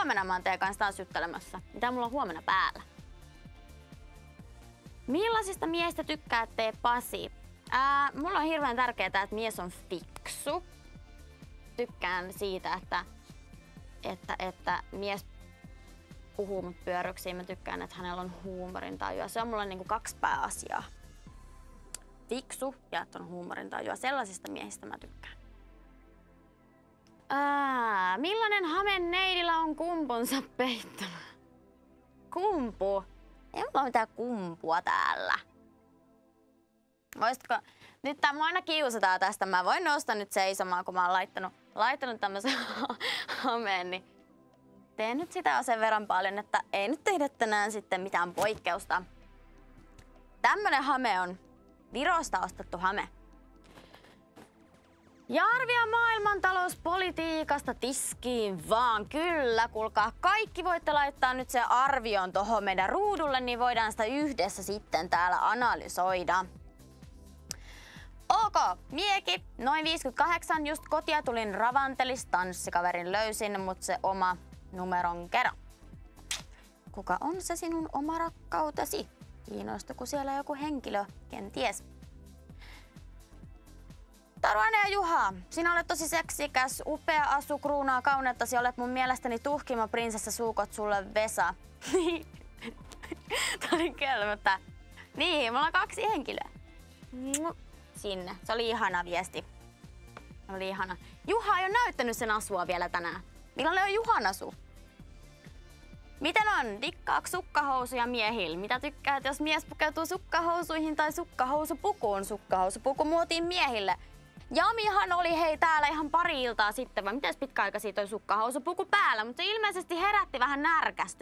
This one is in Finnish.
Huomenna mä oon teidän kanssa taas juttelemässä. Mitä mulla on huomenna päällä? Millaisista miehistä tykkäätte, Pasi? Mulla on hirveän tärkeää, että mies on fiksu. Tykkään siitä, että mies puhuu mut pyörryksiin. Mä tykkään, että hänellä on huumorintajua. Se on mulla niinku 2 pääasiaa. Fiksu ja että on huumorintajua. Sellaisista miehistä mä tykkään. Millainen hame neidillä on kumpunsa peittämä? Kumpu? Ei mulla ole mitään kumpua täällä. Voisitko... Nyt mua aina kiusataan tästä. Mä voin nousta nyt seisomaan, kun mä oon laittanut tämmösen hameen. Niin teen nyt sitä sen verran paljon, että ei nyt tehdä tänään sitten mitään poikkeusta. Tämmönen hame on Virosta ostettu hame. Ja arvia maailmantalouspolitiikasta tiskiin vaan. Kyllä, kuulkaa. Kaikki voitte laittaa nyt sen arvion tohon meidän ruudulle, niin voidaan sitä yhdessä sitten täällä analysoida. Ok, Mieki, noin 58, just kotia tulin Ravantelis, tanssikaverin löysin, mut se oma numeron kerran. Kuka on se sinun oma rakkautesi? Kiinnostuuko siellä joku henkilö, kenties? Taruane ja Juha, sinä olet tosi seksikäs, upea asu, kruunaa kauneuttasi, olet mun mielestäni tuhkima prinsessa, suukot sulle Vesa. Tää oli kylmättä. Niin, mulla on 2 henkilöä. Sinne. Se oli ihana viesti. Se oli ihana. Juha ei ole näyttänyt sen asua vielä tänään. Milloin on Juhan asu? Miten on? Dikkaako sukkahousuja miehillä? Mitä tykkäät, jos mies pukeutuu sukkahousuihin tai sukkahousupukuun? Sukkahousupuku muotiin miehille. Jamihan oli hei täällä ihan pari iltaa sitten, vai mites pitkä aika siitä oli sukkahousupuku päällä, mutta se ilmeisesti herätti vähän närkästystä.